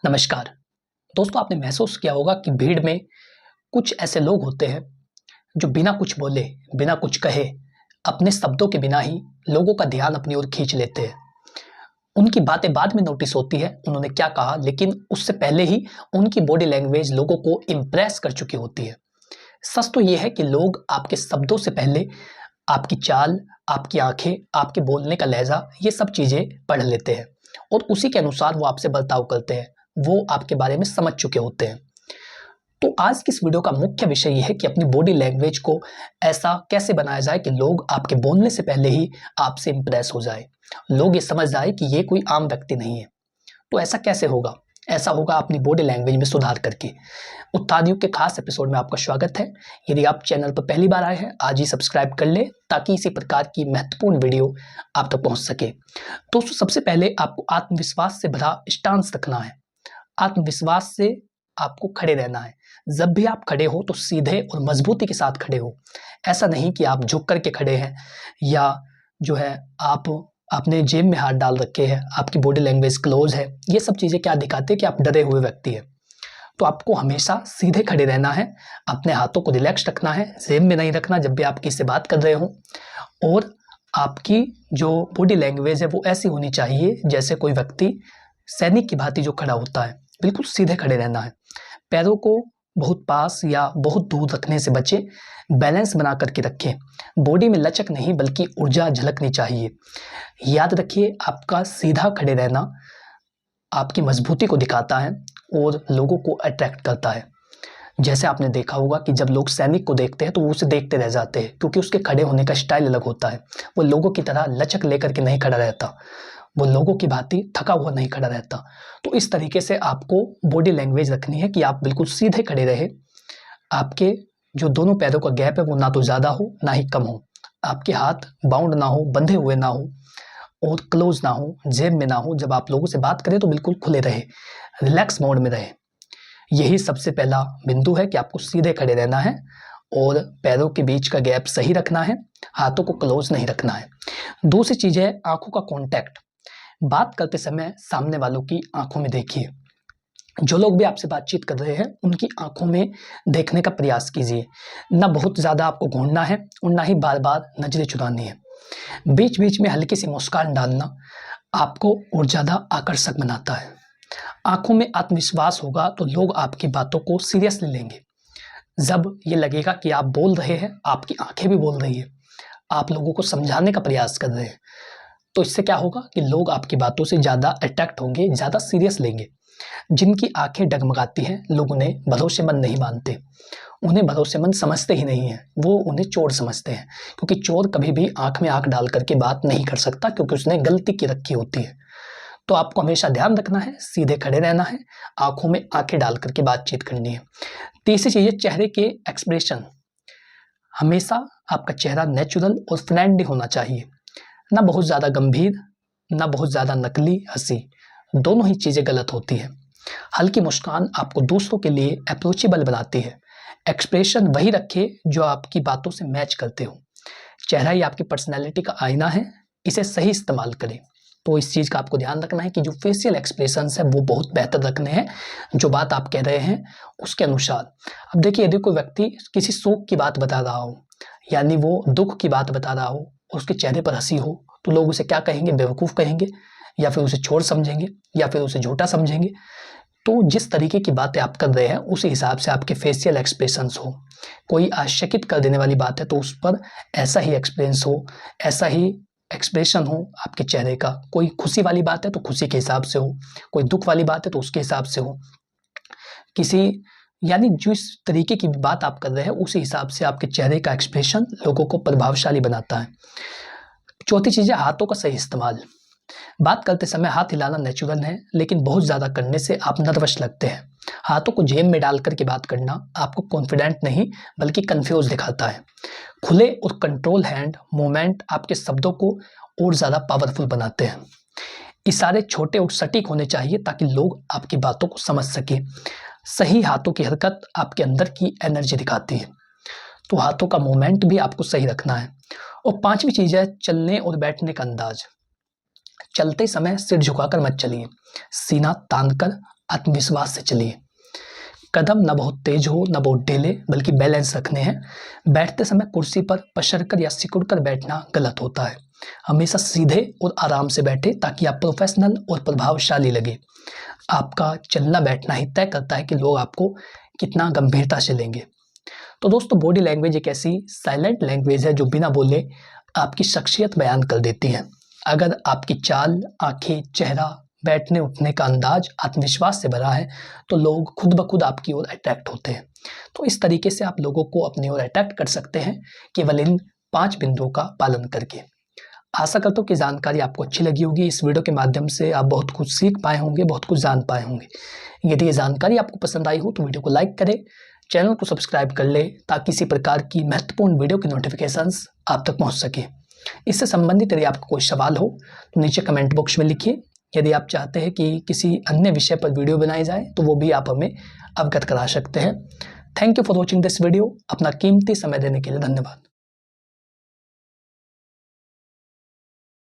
नमस्कार दोस्तों, आपने महसूस किया होगा कि भीड़ में कुछ ऐसे लोग होते हैं जो बिना कुछ बोले, बिना कुछ कहे, अपने शब्दों के बिना ही लोगों का ध्यान अपनी ओर खींच लेते हैं। उनकी बातें बाद में नोटिस होती है, उन्होंने क्या कहा, लेकिन उससे पहले ही उनकी बॉडी लैंग्वेज लोगों को इम्प्रेस कर चुकी होती है। सच तो ये है कि लोग आपके शब्दों से पहले आपकी चाल, आपकी आंखें, आपके बोलने का लहजा, ये सब चीजें पढ़ लेते हैं और उसी के अनुसार वो आपसे बर्ताव करते हैं। वो आपके बारे में समझ चुके होते हैं। तो आज की इस वीडियो का मुख्य विषय ये है कि अपनी बॉडी लैंग्वेज को ऐसा कैसे बनाया जाए कि लोग आपके बोलने से पहले ही आपसे इंप्रेस हो जाए, लोग ये समझ जाए कि ये कोई आम व्यक्ति नहीं है। तो ऐसा कैसे होगा? ऐसा होगा अपनी बॉडी लैंग्वेज में सुधार करके। उत्थान युग के खास एपिसोड में आपका स्वागत है। यदि आप चैनल पर पहली बार आए हैं, आज ही सब्सक्राइब कर ले ताकि इसी प्रकार की महत्वपूर्ण वीडियो आप तक पहुंच सके। दोस्तों, सबसे पहले आपको आत्मविश्वास से भरा स्टांस रखना है। आत्मविश्वास से आपको खड़े रहना है। जब भी आप खड़े हो तो सीधे और मजबूती के साथ खड़े हो। ऐसा नहीं कि आप झुक करके खड़े हैं या जो है आप अपने जेब में हाथ डाल रखे हैं, आपकी बॉडी लैंग्वेज क्लोज है। ये सब चीजें क्या दिखाते हैं कि आप डरे हुए व्यक्ति हैं। तो आपको हमेशा सीधे खड़े रहना है, अपने हाथों को रिलैक्स रखना है, जेब में नहीं रखना जब भी आप किसी से बात कर रहे हो। और आपकी जो बॉडी लैंग्वेज है वो ऐसी होनी चाहिए जैसे कोई व्यक्ति सैनिक की भांति जो खड़ा होता है। बिल्कुल सीधे खड़े रहना है। पैरों को बहुत पास या बहुत दूर रखने से बचे, बैलेंस बना करके रखें। बॉडी में लचक नहीं बल्कि ऊर्जा झलकनी चाहिए। याद रखिए, आपका सीधा खड़े रहना आपकी मजबूती को दिखाता है और लोगों को अट्रैक्ट करता है। जैसे आपने देखा होगा कि जब लोग सैनिक को देखते हैं तो वो उसे देखते रह जाते हैं, क्योंकि उसके खड़े होने का स्टाइल अलग होता है। वो लोगों की तरह लचक लेकर के नहीं खड़ा रहता, वो लोगों की भांति थका हुआ नहीं खड़ा रहता। तो इस तरीके से आपको बॉडी लैंग्वेज रखनी है कि आप बिल्कुल सीधे खड़े रहे। आपके जो दोनों पैरों का गैप है वो ना तो ज़्यादा हो ना ही कम हो। आपके हाथ बाउंड ना हो, बंधे हुए ना हो और क्लोज ना हो, जेब में ना हो। जब आप लोगों से बात करें तो बिल्कुल खुले रहे, रिलैक्स मोड में रहे। यही सबसे पहला बिंदु है कि आपको सीधे खड़े रहना है और पैरों के बीच का गैप सही रखना है, हाथों को क्लोज नहीं रखना है। दूसरी चीज है आंखों का कांटेक्ट। बात करते समय सामने वालों की आंखों में देखिए। जो लोग भी आपसे बातचीत कर रहे हैं उनकी आंखों में देखने का प्रयास कीजिए। ना बहुत ज्यादा आपको घूरना है और ना ही बार बार नजरें चुरानी है। बीच बीच में हल्की सी मुस्कान डालना आपको और ज्यादा आकर्षक बनाता है। आंखों में आत्मविश्वास होगा तो लोग आपकी बातों को सीरियसली लेंगे। जब ये लगेगा कि आप बोल रहे हैं, आपकी आंखें भी बोल रही है, आप लोगों को समझाने का प्रयास कर रहे हैं, तो इससे क्या होगा कि लोग आपकी बातों से ज़्यादा अट्रैक्ट होंगे, ज़्यादा सीरियस लेंगे। जिनकी आंखें डगमगाती हैं लोग उन्हें भरोसेमंद नहीं मानते, उन्हें भरोसेमंद समझते ही नहीं हैं, वो उन्हें चोर समझते हैं। क्योंकि चोर कभी भी आंख में आंख डाल करके बात नहीं कर सकता, क्योंकि उसने गलती की रखी होती है। तो आपको हमेशा ध्यान रखना है, सीधे खड़े रहना है, आंखों में आंखें डाल करके बातचीत करनी है। तीसरी चीज़ है चेहरे के एक्सप्रेशन। हमेशा आपका चेहरा नेचुरल और फ्रेंडली होना चाहिए। ना बहुत ज़्यादा गंभीर, ना बहुत ज़्यादा नकली हंसी। दोनों ही चीज़ें गलत होती है। हल्की मुस्कान आपको दूसरों के लिए अप्रोचेबल बनाती है। एक्सप्रेशन वही रखे जो आपकी बातों से मैच करते हो। चेहरा ही आपकी पर्सनैलिटी का आईना है, इसे सही इस्तेमाल करें। तो इस चीज़ का आपको ध्यान रखना है कि जो फेशियल एक्सप्रेशंस है वो बहुत बेहतर रखने हैं, जो बात आप कह रहे हैं उसके अनुसार। अब देखिए, यदि कोई व्यक्ति किसी शोक की बात बता रहा हो, यानी वो दुख की बात बता रहा हो और उसके चेहरे पर हंसी हो, तो लोग उसे क्या कहेंगे? बेवकूफ़ कहेंगे, या फिर उसे चोर समझेंगे, या फिर उसे झूठा समझेंगे। तो जिस तरीके की बातें आप कर रहे हैं उसी हिसाब से आपके फेशियल एक्सप्रेशंस हो। कोई आश्चर्यचकित कर देने वाली बात है तो उस पर ऐसा ही एक्सपीरियंस हो, ऐसा ही एक्सप्रेशन हो आपके चेहरे का। कोई खुशी वाली बात है तो खुशी के हिसाब से हो, कोई दुख वाली बात है तो उसके हिसाब से हो। किसी यानी जिस तरीके की बात आप कर रहे हैं उसी हिसाब से आपके चेहरे का एक्सप्रेशन लोगों को प्रभावशाली बनाता है। चौथी चीज़ है हाथों का सही इस्तेमाल। बात करते समय हाथ हिलाना नेचुरल है, लेकिन बहुत ज़्यादा करने से आप नर्वस लगते हैं। हाथों को जेब में डाल करके बात करना आपको कॉन्फिडेंट नहीं बल्कि कंफ्यूज दिखाता है। खुले और कंट्रोल हैंड मूवमेंट आपके शब्दों को और ज़्यादा पावरफुल बनाते हैं। इशारे छोटे और सटीक होने चाहिए ताकि लोग आपकी बातों को समझ सके। सही हाथों की हरकत आपके अंदर की एनर्जी दिखाती है, तो हाथों का मूवमेंट भी आपको सही रखना है। और पांचवी चीज़ है चलने और बैठने का अंदाज। चलते समय सिर झुकाकर मत चलिए, सीना तान कर आत्मविश्वास से चलिए। कदम न बहुत तेज हो न बहुत ढीले, बल्कि बैलेंस रखने हैं। बैठते समय कुर्सी पर पसरकर या सिकुड़कर बैठना गलत होता है। हमेशा सीधे और आराम से बैठे ताकि आप प्रोफेशनल और प्रभावशाली लगे। आपका चलना बैठना ही तय करता है कि लोग आपको कितना गंभीरता से लेंगे। तो दोस्तों, बॉडी लैंग्वेज एक ऐसी साइलेंट लैंग्वेज है जो बिना बोले आपकी शख्सियत बयान कर देती है। अगर आपकी चाल, आंखें, चेहरा, बैठने उठने का अंदाज आत्मविश्वास से भरा है तो लोग खुद ब खुद आपकी ओर अट्रैक्ट होते हैं। तो इस तरीके से आप लोगों को अपनी ओर अट्रैक्ट कर सकते हैं केवल इन 5 बिंदुओं का पालन करके। आशा करता हूँ कि जानकारी आपको अच्छी लगी होगी। इस वीडियो के माध्यम से आप बहुत कुछ सीख पाए होंगे, बहुत कुछ जान पाए होंगे। यदि ये जानकारी आपको पसंद आई हो तो वीडियो को लाइक करें, चैनल को सब्सक्राइब कर ले ताकि इसी प्रकार की महत्वपूर्ण वीडियो की नोटिफिकेशंस आप तक पहुंच सके। इससे संबंधित यदि आपका कोई सवाल हो तो नीचे कमेंट बॉक्स में लिखिए। यदि आप चाहते हैं कि किसी अन्य विषय पर वीडियो बनाई जाए तो वो भी आप हमें अवगत करा सकते हैं। Thank you for watching this video. अपना कीमती समय देने के लिए धन्यवाद।